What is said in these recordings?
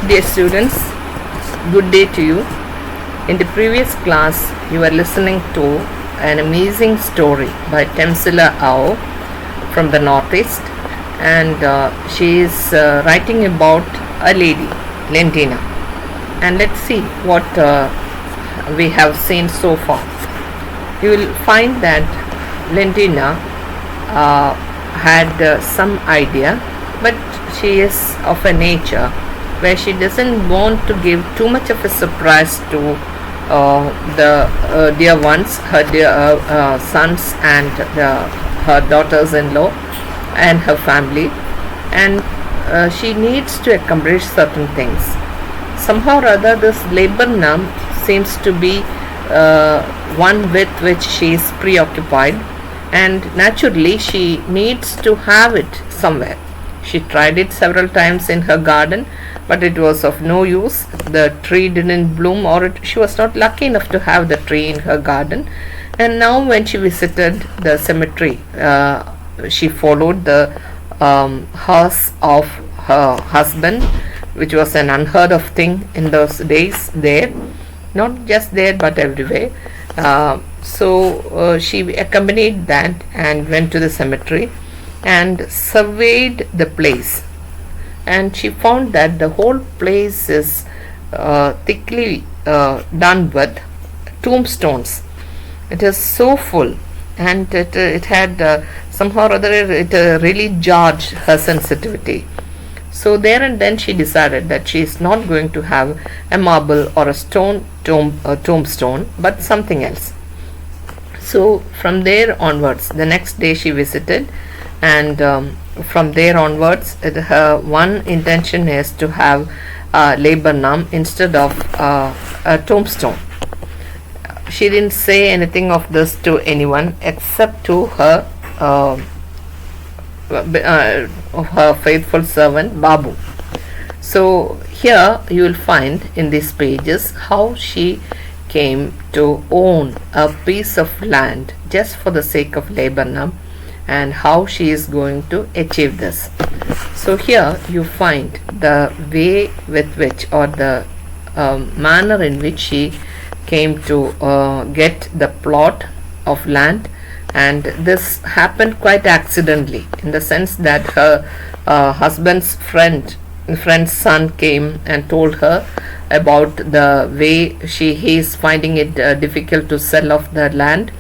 Dear students, good day to you. In the previous class, you were listening to an amazing story by Temsila Ao from the Northeast, and she is writing about a lady, Lentina. And let's see what we have seen so far. You will find that Lentina had some idea, but she is of a nature where she doesn't want to give too much of a surprise to the dear ones, her dear sons and her daughters-in-law and her family, and she needs to accomplish certain things. Somehow or other, this laburnum seems to be one with which she is preoccupied, and naturally she needs to have it somewhere. She tried it several times in her garden, but it was of no use. The tree didn't bloom, or she was not lucky enough to have the tree in her garden. And now when she visited the cemetery, she followed the hearse of her husband, which was an unheard of thing in those days there, not just there but everywhere. So she accompanied that and went to the cemetery and surveyed the place, and she found that the whole place is thickly done with tombstones. It is so full, and it had somehow or other it really jarred her sensitivity. So there and then she decided that she is not going to have a marble or a tombstone, but something else. So from there onwards, the next day she visited, and from there onwards, her one intention is to have laburnum instead of a tombstone. She didn't say anything of this to anyone except to her faithful servant Babu. So here you will find in these pages how she came to own a piece of land just for the sake of laburnum, and how she is going to achieve this. So here you find the way with which, or the manner in which she came to get the plot of land, and this happened quite accidentally, in the sense that her husband's friend's son came and told her about the way he is finding it difficult to sell off the land,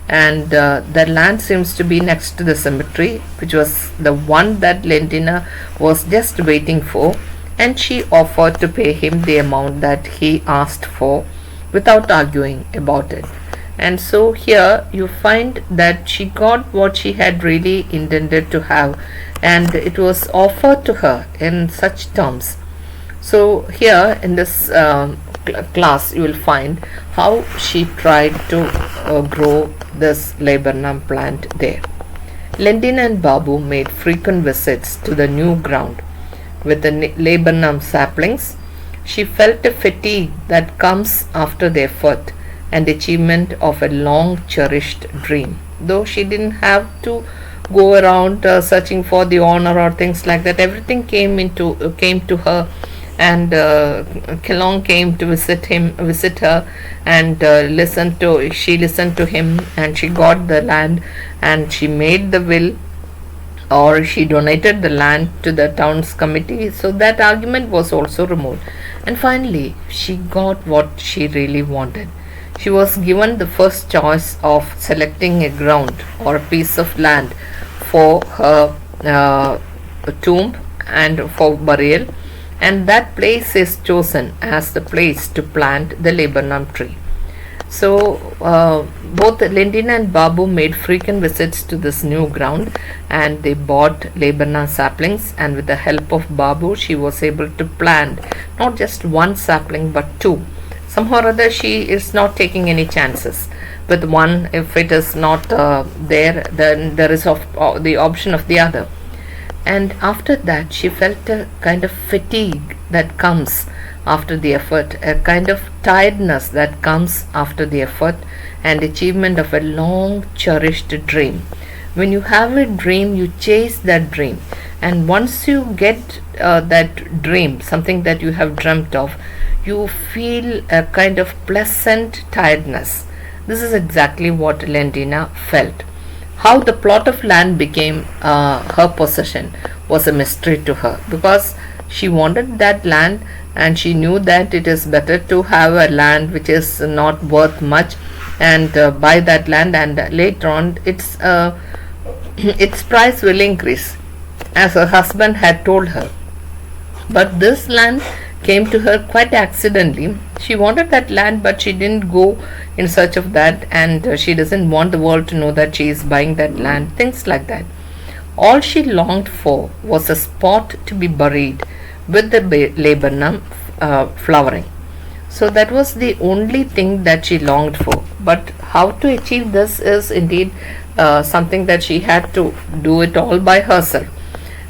and the land seems to be next to the cemetery, which was the one that Lentina was just waiting for, and she offered to pay him the amount that he asked for without arguing about it. And so here you find that she got what she had really intended to have, and it was offered to her in such terms. So here in this class you will find how she tried to grow this laburnum plant there. Lentina and Babu made frequent visits to the new ground with the laburnum saplings. She felt a fatigue that comes after the effort and achievement of a long cherished dream, though she didn't have to go around searching for the honor or things like that. Everything came to her, and Kelong came to visit her, and she listened to him, and she got the land, and she made the will, or she donated the land to the town's committee, so that argument was also removed. And finally she got what she really wanted. She was given the first choice of selecting a ground or a piece of land for her tomb and for burial, and that place is chosen as the place to plant the laburnum tree. So both Lentina and Babu made frequent visits to this new ground, and they bought laburnum saplings, and with the help of Babu she was able to plant not just one sapling but two. Somehow or other she is not taking any chances with one. If it is not there, then there is the option of the other. And after that she felt a kind of fatigue that comes after the effort, a kind of tiredness that comes after the effort and achievement of a long cherished dream. When you have a dream, you chase that dream, and once you get that dream, something that you have dreamt of, you feel a kind of pleasant tiredness. This is exactly what Lendina felt. How the plot of land became her possession was a mystery to her, because she wanted that land, and she knew that it is better to have a land which is not worth much and buy that land, and later on its price will increase, as her husband had told her. But this land came to her quite accidentally. She wanted that land, but she didn't go in search of that, and she doesn't want the world to know that she is buying that land, things like that. All she longed for was a spot to be buried with the laburnum flowering. So that was the only thing that she longed for. But how to achieve this is indeed something that she had to do it all by herself.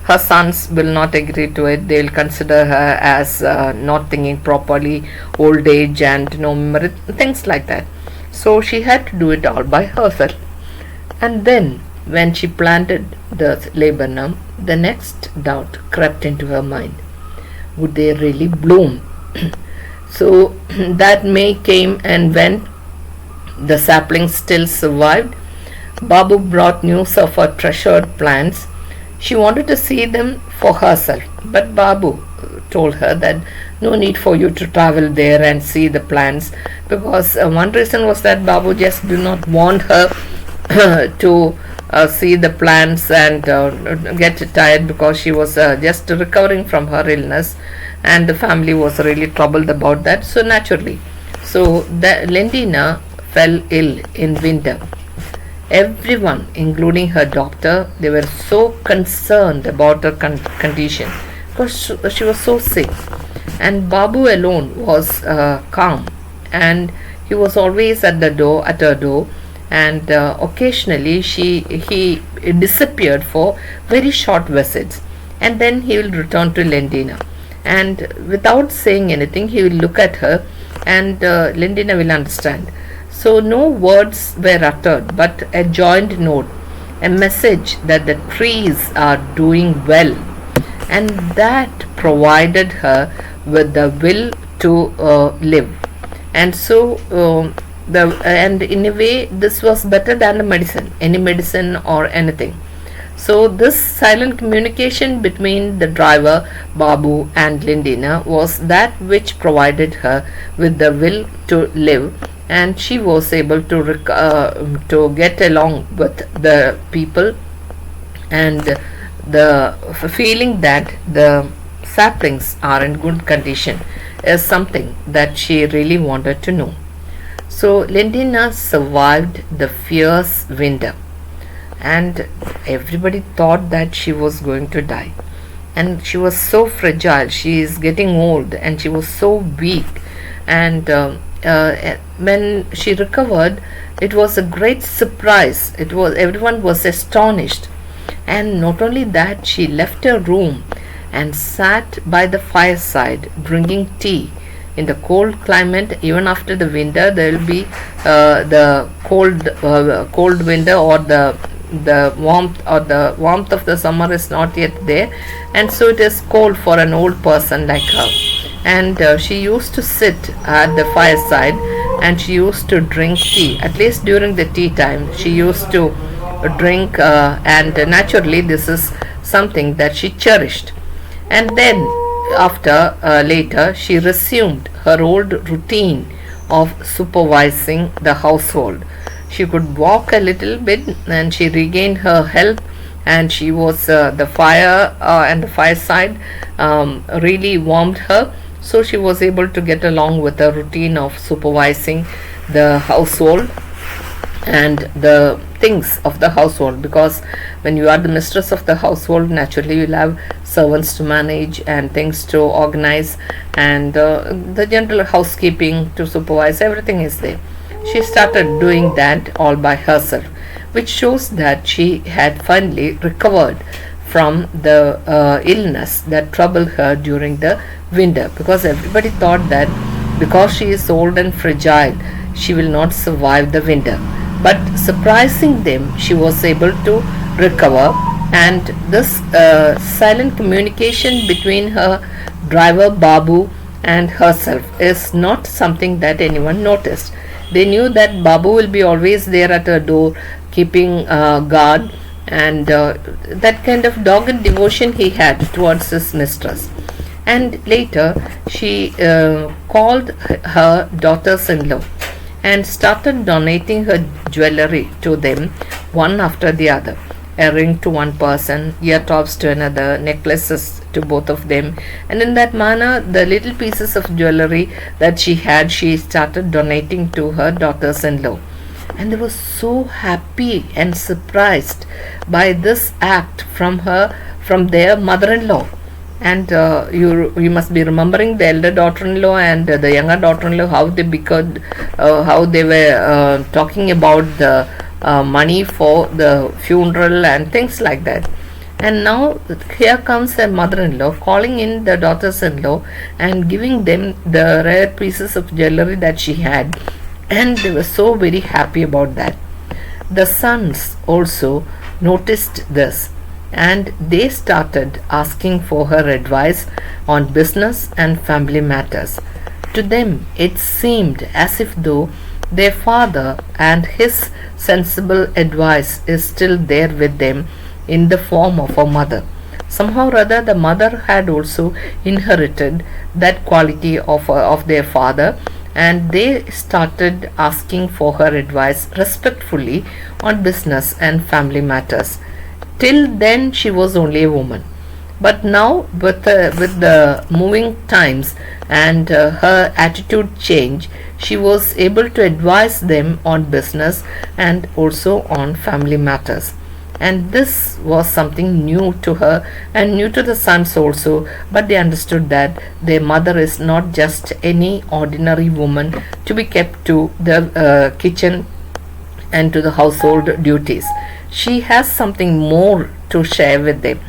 Her sons will not agree to it. They'll consider her as not thinking properly, old age, and no memory, things like that. So she had to do it all by herself. And then, when she planted the laburnum, the next doubt crept into her mind. Would they really bloom? So that May came and went. The saplings still survived. Babu brought news of her treasured plants. She wanted to see them for herself, but Babu told her that no need for you to travel there and see the plants, because one reason was that Babu just did not want her to see the plants and get tired, because she was just recovering from her illness, and the family was really troubled about that. So naturally, Lendina fell ill in winter. Everyone, including her doctor, they were so concerned about her condition, because she was so sick. And Babu alone was calm, and he was always at her door, and occasionally he disappeared for very short visits, and then he will return to Lendina, and without saying anything, he will look at her, and Lendina will understand. So no words were uttered, but a joined note, a message that the trees are doing well, and that provided her with the will to live. And so and in a way, this was better than the medicine, any medicine or anything. So this silent communication between the driver Babu and Lendina was that which provided her with the will to live, and she was able to get along with the people, and the feeling that the saplings are in good condition is something that she really wanted to know. So Lendina survived the fierce winter, and everybody thought that she was going to die, and she was so fragile. She is getting old, and she was so weak, and when she recovered, it was a great surprise. Everyone was astonished, and not only that, she left her room and sat by the fireside drinking tea. In the cold climate, even after the winter, there will be the cold winter, or the warmth of the summer is not yet there, and so it is cold for an old person like her. And she used to sit at the fireside, and she used to drink tea. At least during the tea time, she used to drink, and naturally this is something that she cherished. And then after later, she resumed her old routine of supervising the household. She could walk a little bit, and she regained her health, and she was the fire and the fireside really warmed her, so she was able to get along with the routine of supervising the household and the things of the household, because when you are the mistress of the household, naturally you'll have servants to manage and things to organize, and the general housekeeping to supervise. Everything is there. She started doing that all by herself, which shows that she had finally recovered from the illness that troubled her during the winter, because everybody thought that because she is old and fragile, she will not survive the winter. But surprising them, she was able to recover, And this silent communication between her driver Babu and herself is not something that anyone noticed. They knew that Babu will be always there at her door, keeping guard, and that kind of dogged devotion he had towards his mistress. And later, she called her daughters in law and started donating her jewelry to them one after the other. A ring to one person, ear tops to another, necklaces to both of them, and in that manner, the little pieces of jewelry that she had, she started donating to her daughters in law. And they were so happy and surprised by this act from their mother-in-law. And you must be remembering the elder daughter-in-law and the younger daughter-in-law, how they were talking about the money for the funeral and things like that. And now here comes the mother-in-law calling in the daughters-in-law and giving them the rare pieces of jewelry that she had, and they were so very happy about that. The sons also noticed this, and they started asking for her advice on business and family matters. To them, it seemed as if though their father and his sensible advice is still there with them in the form of a mother. Somehow or other, the mother had also inherited that quality of their father, and they started asking for her advice respectfully on business and family matters. Till then, she was only a woman. But now, with the moving times and her attitude change, she was able to advise them on business and also on family matters. And this was something new to her and new to the sons also, but they understood that their mother is not just any ordinary woman to be kept to the kitchen and to the household duties. She has something more to share with them,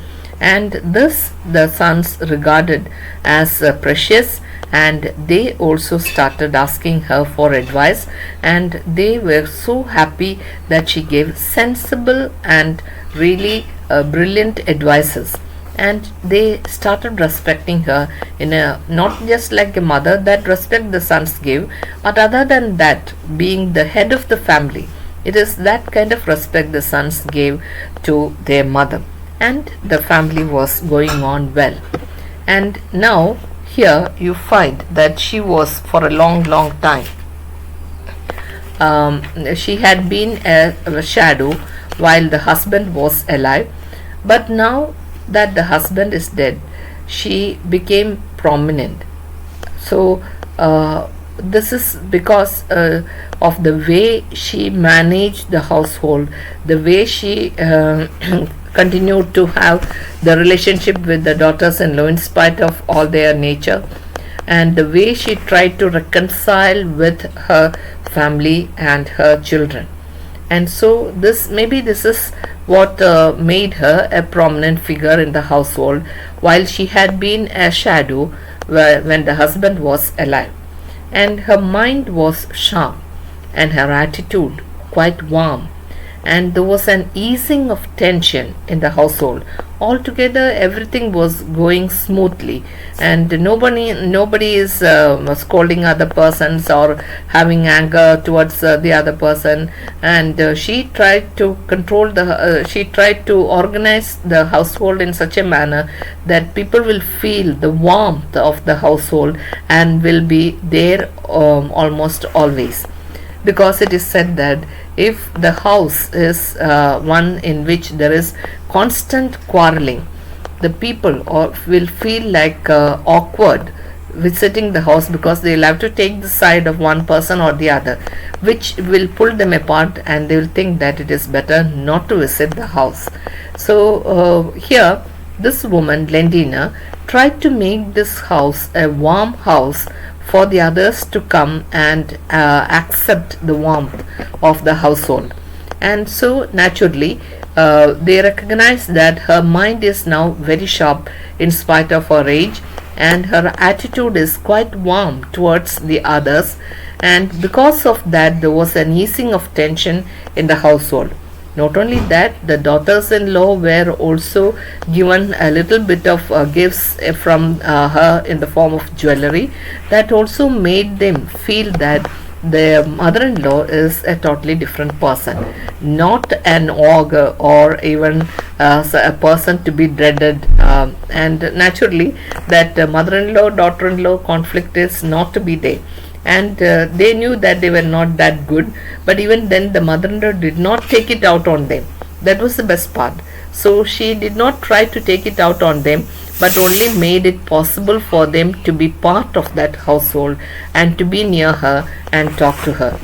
and this the sons regarded as precious, and they also started asking her for advice, and they were so happy that she gave sensible and really brilliant advices, and they started respecting her in a not just like a mother that respect the sons give, but other than that, being the head of the family, it is that kind of respect the sons gave to their mother, and the family was going on well. And now here you find that she was for a long time, she had been a shadow while the husband was alive, but now that the husband is dead, she became prominent. So this is because of the way she managed the household, the way she continued to have the relationship with the daughters-in-law in spite of all their nature, and the way she tried to reconcile with her family and her children. And so this is what made her a prominent figure in the household while she had been a shadow when the husband was alive. And her mind was sharp and her attitude quite warm, and there was an easing of tension in the household. Altogether, everything was going smoothly, and nobody is scolding other persons or having anger towards the other person. And she tried to control she tried to organize the household in such a manner that people will feel the warmth of the household and will be there almost always, because it is said that if the house is one in which there is constant quarreling, the people will feel like awkward visiting the house, because they will have to take the side of one person or the other, which will pull them apart, and they will think that it is better not to visit the house. So here this woman Lendina tried to make this house a warm house for the others to come and accept the warmth of the household. And so naturally they recognize that her mind is now very sharp in spite of her age, and her attitude is quite warm towards the others, and because of that there was an easing of tension in the household. Not only that, the daughters-in-law were also given a little bit of gifts from her in the form of jewelry. That also made them feel that their mother-in-law is a totally different person, not an ogre or even a person to be dreaded. And naturally, that mother-in-law daughter-in-law conflict is not to be there. And they knew that they were not that good, but even then the mother-in-law did not take it out on them. That was the best part. So she did not try to take it out on them, but only made it possible for them to be part of that household and to be near her and talk to her.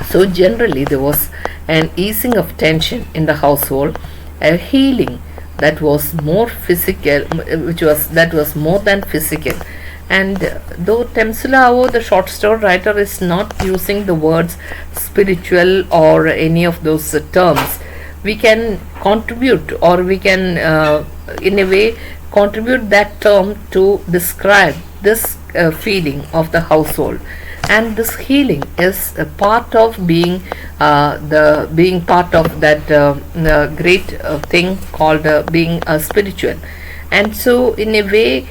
So generally there was an easing of tension in the household, a healing that was more physical, that was more than physical. And though Temsula, the short story writer, is not using the words spiritual or any of those terms, we can contribute, or we can in a way contribute that term to describe this feeling of the household. And this healing is a part of being part of that great thing called being spiritual. And so in a way,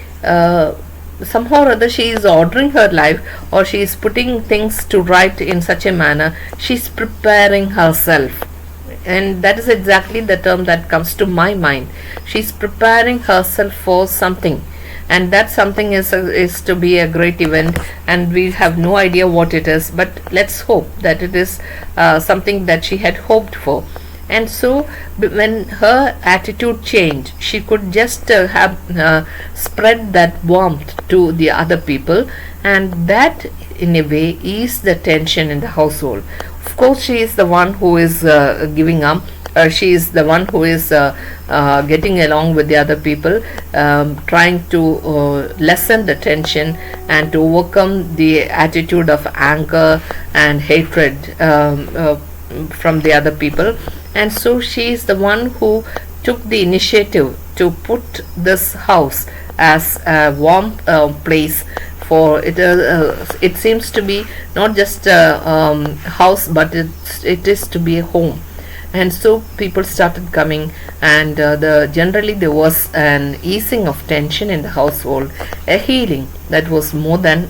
somehow or other, she is ordering her life, or she is putting things to right in such a manner. She is preparing herself, and that is exactly the term that comes to my mind. She is preparing herself for something, and that something is to be a great event, and we have no idea what it is, but let's hope that it is something that she had hoped for. And so when her attitude changed, she could just have spread that warmth to the other people, and that in a way eased the tension in the household. Of course, she is the one who is giving up. She is the one who is getting along with the other people, trying to lessen the tension and to overcome the attitude of anger and hatred from the other people. And so she is the one who took the initiative to put this house as a warm place for it. It seems to be not just a house, but it is to be a home. And so people started coming, and generally there was an easing of tension in the household, a healing that was more than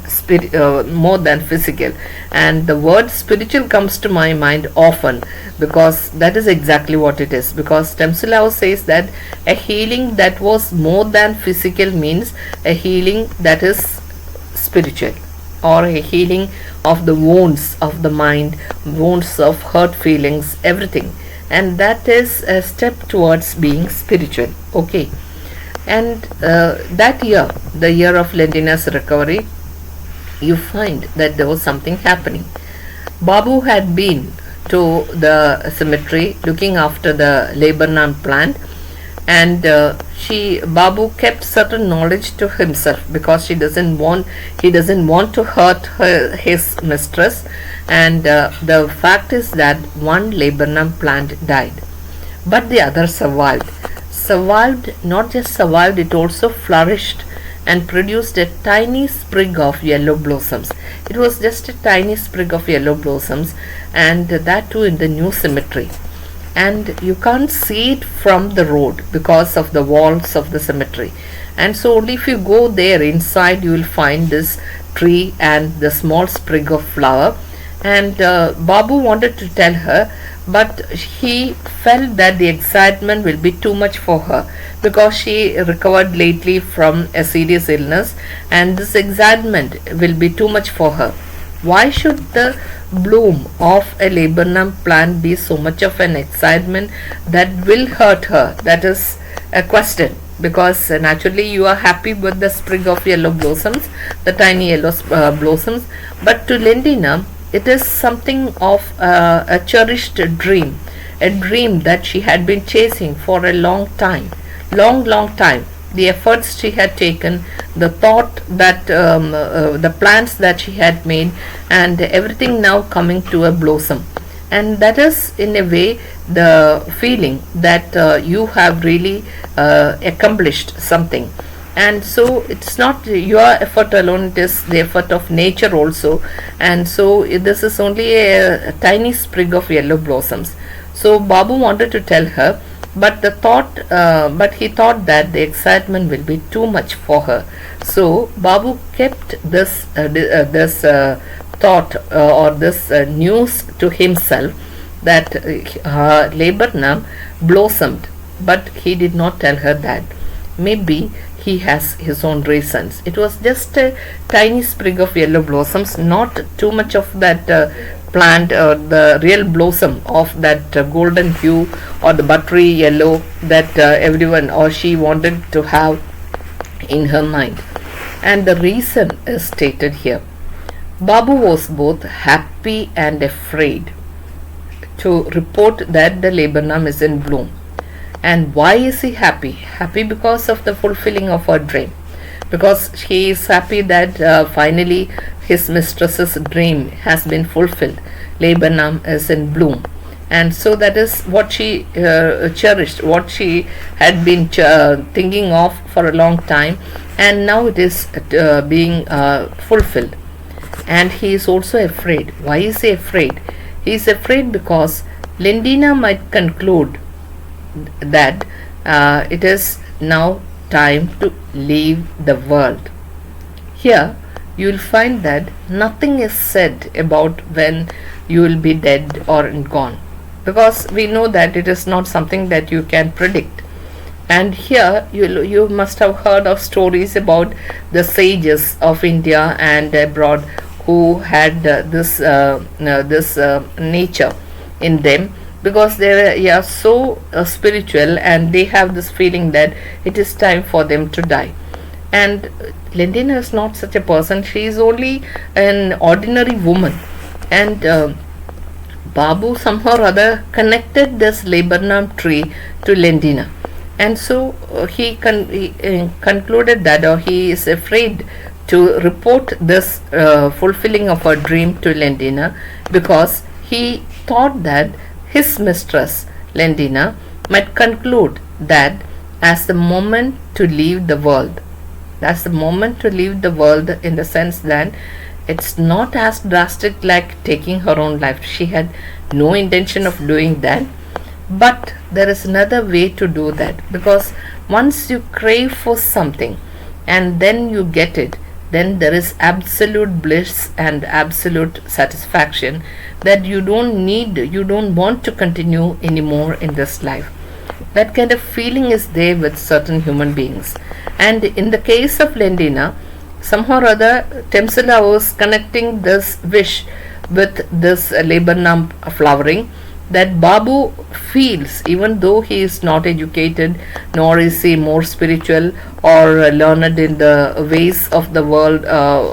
physical. And the word spiritual comes to my mind often, because that is exactly what it is. Because Temsilao says that a healing that was more than physical means a healing that is spiritual, or a healing of the wounds of the mind, wounds of hurt feelings, everything. And that is a step towards being spiritual. Okay. And that year, the year of Lentina's recovery, you find that there was something happening. Babu had been to the cemetery looking after the Laburnum plant, and Babu kept certain knowledge to himself, because he doesn't want to hurt his mistress. And the fact is that one laburnum plant died, but the other survived. Not just survived, it also flourished and produced a tiny sprig of yellow blossoms. It was just a tiny sprig of yellow blossoms, and that too in the new cemetery. And you can't see it from the road because of the walls of the cemetery. And so only if you go there inside, you will find this tree and the small sprig of flower. And Babu wanted to tell her, but he felt that the excitement will be too much for her, because she recovered lately from a serious illness, and this excitement will be too much for her. Why should the bloom of a laburnum plant be so much of an excitement that will hurt her? That is a question, because naturally you are happy with the sprig of yellow blossoms, the tiny yellow blossoms, but to Lentina it is something of a cherished dream, a dream that she had been chasing for a long time. The efforts she had taken, the thought that the plans that she had made, and everything now coming to a blossom. And that is in a way the feeling that you have really accomplished something. And so it's not your effort alone, it is the effort of nature also. And so this is only a tiny sprig of yellow blossoms. So Babu wanted to tell her, but he thought that the excitement will be too much for her. So Babu kept this thought or this news to himself, that Laburnum blossomed, but he did not tell her that. Maybe he has his own reasons. It was just a tiny sprig of yellow blossoms, not too much of that plant or the real blossom of that golden hue or the buttery yellow that everyone or she wanted to have in her mind. And the reason is stated here. Babu was both happy and afraid to report that the laburnum is in bloom. And why is he happy? Happy because of the fulfilling of her dream. Because he is happy that finally his mistress's dream has been fulfilled. Laburnum is in bloom. And so that is what she cherished, what she had been thinking of for a long time. And now it is being fulfilled. And he is also afraid. Why is he afraid? He is afraid because Lendina might conclude that it is now time to leave the world. Here you will find that nothing is said about when you will be dead or gone, because we know that it is not something that you can predict. And here you must have heard of stories about the sages of India and abroad who had this nature in them, because they are so spiritual and they have this feeling that it is time for them to die. And Lendina is not such a person. She is only an ordinary woman. And Babu somehow or other connected this laburnum tree to Lendina. And so he concluded that, or he is afraid to report this fulfilling of her dream to Lendina, because he thought that his mistress, Lendina, might conclude that as the moment to leave the world. That's the moment to leave the world, in the sense that it's not as drastic like taking her own life. She had no intention of doing that. But there is another way to do that, because once you crave for something and then you get it, then there is absolute bliss and absolute satisfaction that you don't want to continue anymore in this life. That kind of feeling is there with certain human beings. And in the case of Lendina, somehow or other, Temsila was connecting this wish with this laburnum flowering, that Babu feels, even though he is not educated, nor is he more spiritual or learned in the ways of the world,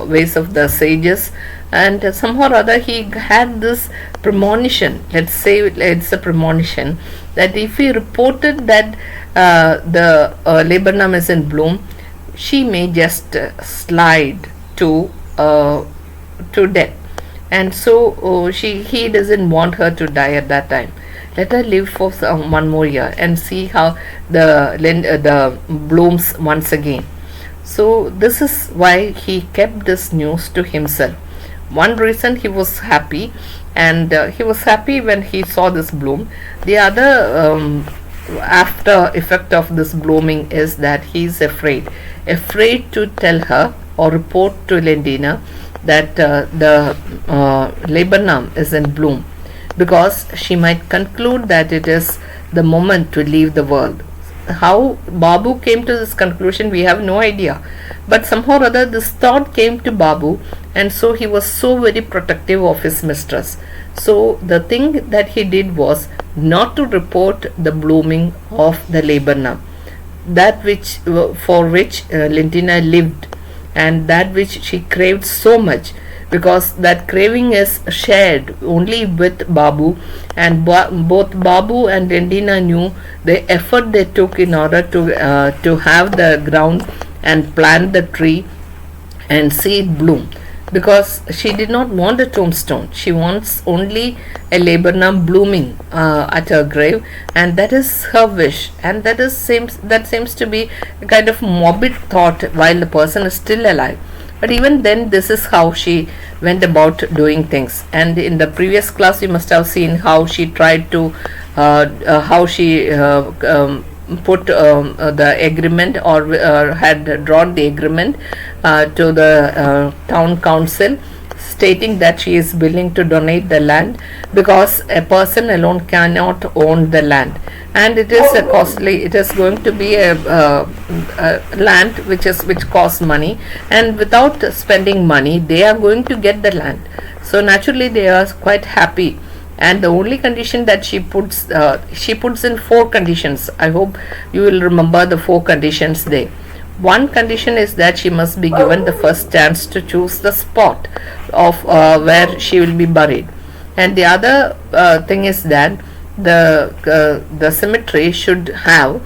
ways of the sages, and somehow or other he had this premonition, let's say it's a premonition, that if he reported that the laburnum is in bloom, she may just slide to death. And so he doesn't want her to die at that time. Let her live for one more year and see how the blooms once again. So this is why he kept this news to himself. One reason he was happy, and he was happy when he saw this bloom. The other after effect of this blooming is that he is afraid to tell her or report to Lendina that the laburnum is in bloom, because she might conclude that it is the moment to leave the world. How Babu came to this conclusion, we have no idea, but somehow or other this thought came to Babu, and so he was so very protective of his mistress. So the thing that he did was not to report the blooming of the laburnum, that which for which Lendina lived, and that which she craved so much, because that craving is shared only with Babu, and both Babu and Lendina knew the effort they took in order to have the ground and plant the tree and see it bloom. Because she did not want a tombstone, she wants only a laburnum blooming at her grave, and that is her wish. And that seems to be a kind of morbid thought while the person is still alive. But even then, this is how she went about doing things. And in the previous class, you must have seen how she tried to how she put the agreement, or had drawn the agreement to the town council, stating that she is willing to donate the land, because a person alone cannot own the land, and it is a costly, it is going to be a land which costs money, and without spending money they are going to get the land. So naturally they are quite happy, and the only condition that she puts in four conditions. I hope you will remember the four conditions there. One condition is that she must be given the first chance to choose the spot of where she will be buried, and the other thing is that the cemetery should have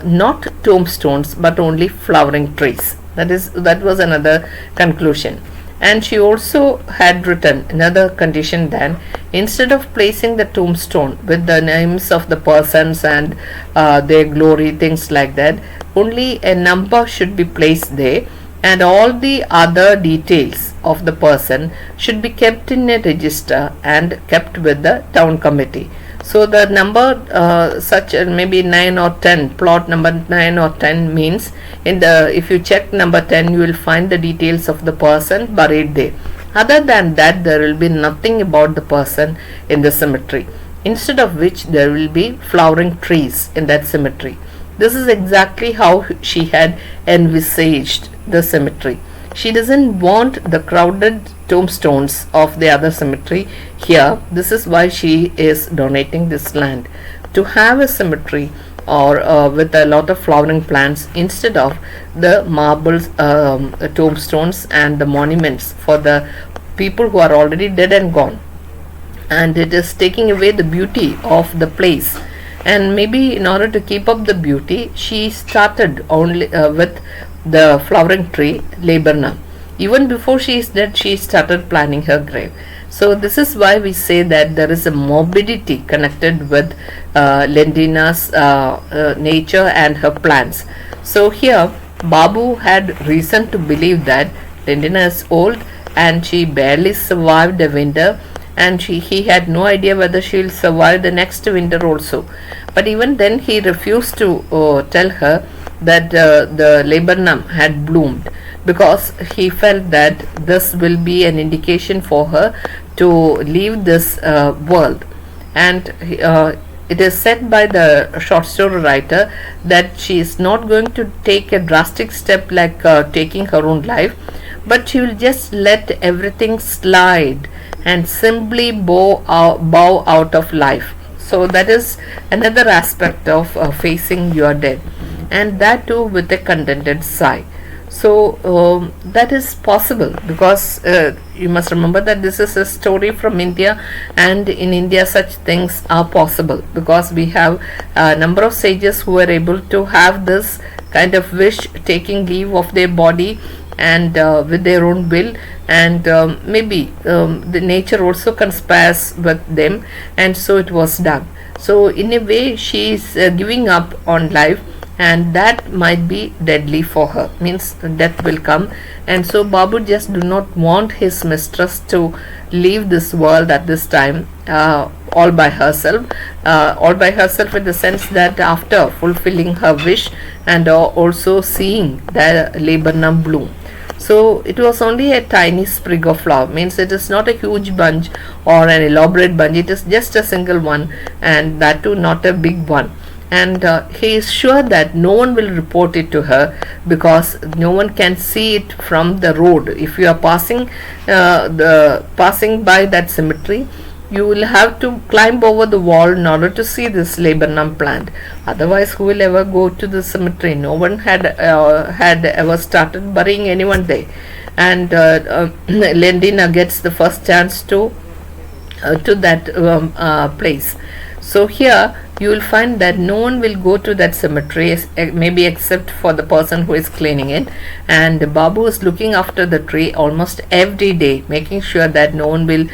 not tombstones but only flowering trees. That was another conclusion. And she also had written another condition, that instead of placing the tombstone with the names of the persons and their glory, things like that, only a number should be placed there, and all the other details of the person should be kept in a register and kept with the town committee. So the number such maybe 9 or 10, plot number 9 or 10 means, if you check number 10 you will find the details of the person buried there. Other than that there will be nothing about the person in the cemetery, instead of which there will be flowering trees in that cemetery. This is exactly how she had envisaged the cemetery. She doesn't want the crowded tombstones of the other cemetery here. This is why she is donating this land, to have a cemetery or with a lot of flowering plants, instead of the marble tombstones and the monuments for the people who are already dead and gone. And it is taking away the beauty of the place. And maybe in order to keep up the beauty, she started only with the flowering tree laburnum. Even before she is dead, she started planning her grave. So this is why we say that there is a morbidity connected with Lendina's nature and her plans. So here Babu had reason to believe that Lendina is old and she barely survived the winter, and he had no idea whether she will survive the next winter also. But even then he refused to tell her that the laburnum had bloomed, because he felt that this will be an indication for her to leave this world. And it is said by the short story writer that she is not going to take a drastic step like taking her own life, but she will just let everything slide and simply bow out of life. So that is another aspect of facing your death, and that too with a contented sigh. So that is possible, because you must remember that this is a story from India, and in India such things are possible, because we have a number of sages who were able to have this kind of wish, taking leave of their body and with their own will, and maybe the nature also conspires with them, and so it was done. So in a way she is giving up on life, and that might be deadly for her, means death will come. And so Babu just do not want his mistress to leave this world at this time all by herself in the sense that after fulfilling her wish and also seeing the laburnum bloom. So it was only a tiny sprig of flower, means it is not a huge bunch or an elaborate bunch, it is just a single one, and that too not a big one. And he is sure that no one will report it to her, because no one can see it from the road. If you are passing by that cemetery, you will have to climb over the wall in order to see this laburnum plant. Otherwise, who will ever go to the cemetery? No one had ever started burying anyone there. And Lendina gets the first chance to that place. So here you will find that no one will go to that cemetery, maybe except for the person who is cleaning it. And Babu is looking after the tree almost every day, making sure that no one will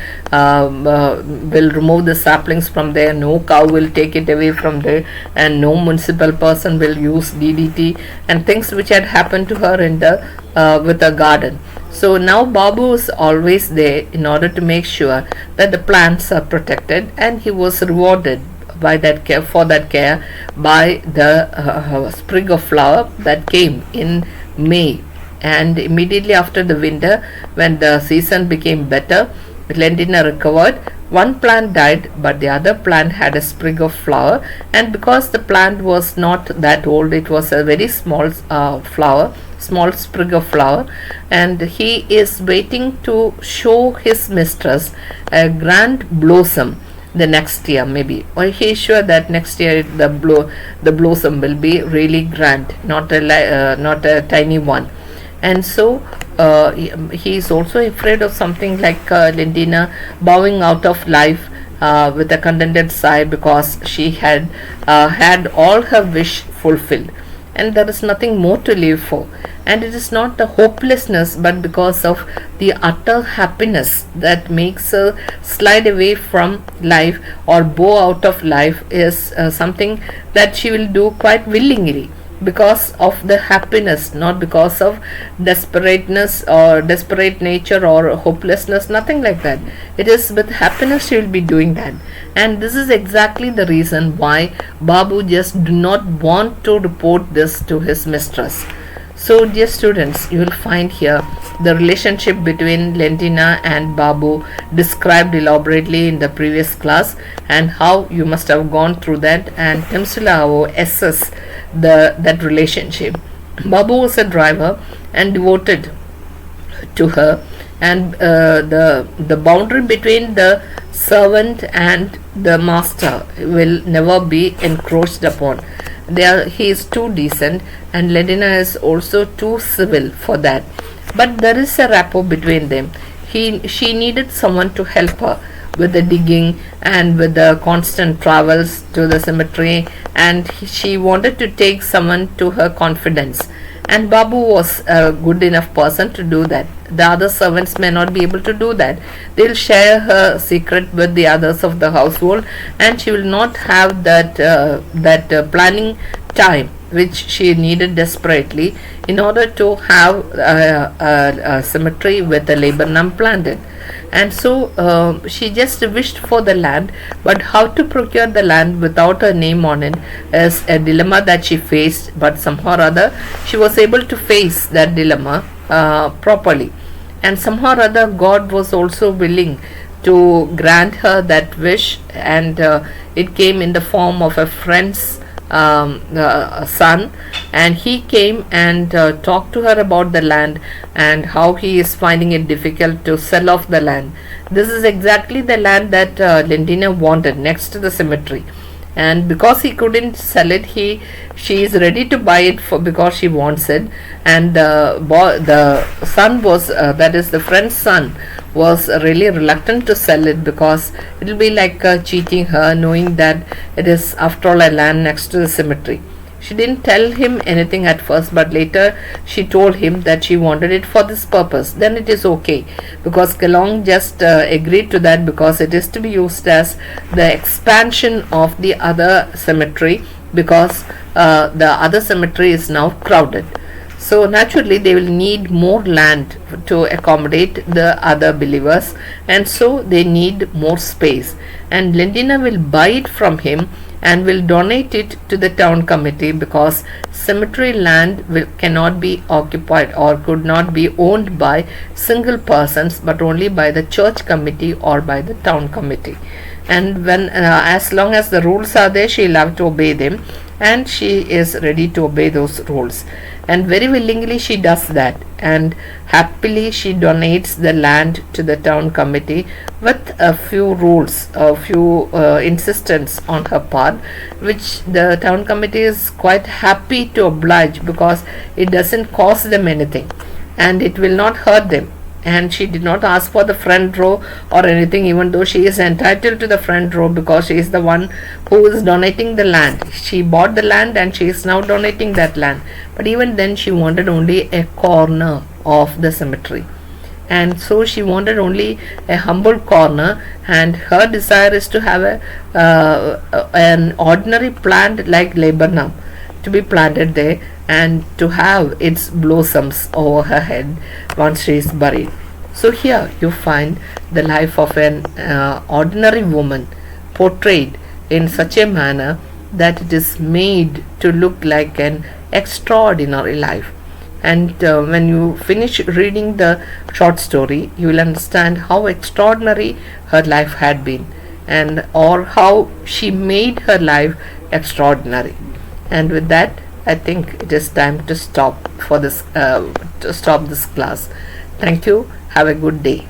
remove the saplings from there, no cow will take it away from there, and no municipal person will use DDT and things which had happened to her in the with the garden. So now Babu is always there in order to make sure that the plants are protected, and he was rewarded by that care, for that care, by the sprig of flower that came in May. And immediately after the winter, when the season became better, Glendina recovered. One plant died, but the other plant had a sprig of flower, and because the plant was not that old, it was a very small flower, small sprig of flower, and he is waiting to show his mistress a grand blossom the next year, maybe. Or he is sure that next year the blossom will be really grand, not a tiny one. And so he is also afraid of something like Glendina bowing out of life with a contented sigh, because she had had all her wish fulfilled, and there is nothing more to live for. And it is not the hopelessness, but because of the utter happiness that makes her slide away from life or bow out of life, is something that she will do quite willingly, because of the happiness, not because of desperateness or desperate nature or hopelessness, nothing like that. It is with happiness she will be doing that. And this is exactly the reason why Babu just do not want to report this to his mistress. So dear students, you will find here the relationship between Glendina and Babu described elaborately in the previous class, and how you must have gone through that, and Temsula assess that relationship. Babu was a driver and devoted to her, and the boundary between the servant and the master will never be encroached upon. He is too decent, and Glendina is also too civil for that. But there is a rapport between them. She needed someone to help her with the digging and with the constant travels to the cemetery, and she wanted to take someone to her confidence. And Babu was a good enough person to do that. The other servants may not be able to do that. They'll share her secret with the others of the household, and she will not have that planning time which she needed desperately in order to have a cemetery with a laburnum planted. And so she just wished for the land, but how to procure the land without her name on it is a dilemma that she faced. But somehow or other she was able to face that dilemma properly, and somehow or other God was also willing to grant her that wish, and it came in the form of a friend's son, and he came and talked to her about the land and how he is finding it difficult to sell off the land. This is exactly the land that Glendina wanted next to the cemetery, and because he couldn't sell it, she is ready to buy it for, because she wants it. And the son was that is the friend's son was really reluctant to sell it, because it will be like cheating her, knowing that it is after all a land next to the cemetery. She didn't tell him anything at first, but later she told him that she wanted it for this purpose. Then it is okay, because Kelong just agreed to that, because it is to be used as the expansion of the other cemetery, because the other cemetery is now crowded. So naturally they will need more land to accommodate the other believers, and so they need more space. And Glendina will buy it from him and will donate it to the town committee, because cemetery land cannot be occupied or could not be owned by single persons, but only by the church committee or by the town committee. And when as long as the rules are there, she will have to obey them, and she is ready to obey those rules, and very willingly she does that, and happily she donates the land to the town committee with a few rules, a few insistence on her part, which the town committee is quite happy to oblige, because it doesn't cost them anything and it will not hurt them. And she did not ask for the front row or anything, even though she is entitled to the front row, because she is the one who is donating the land. She bought the land and she is now donating that land. But even then she wanted only a corner of the cemetery. And so she wanted only a humble corner, and her desire is to have an ordinary plant like laburnum to be planted there, and to have its blossoms over her head once she is buried. So here you find the life of an ordinary woman portrayed in such a manner that it is made to look like an extraordinary life. And when you finish reading the short story, you will understand how extraordinary her life had been, and or how she made her life extraordinary. And with that, I think it is time to stop for this to stop this class. Thank you. Have a good day.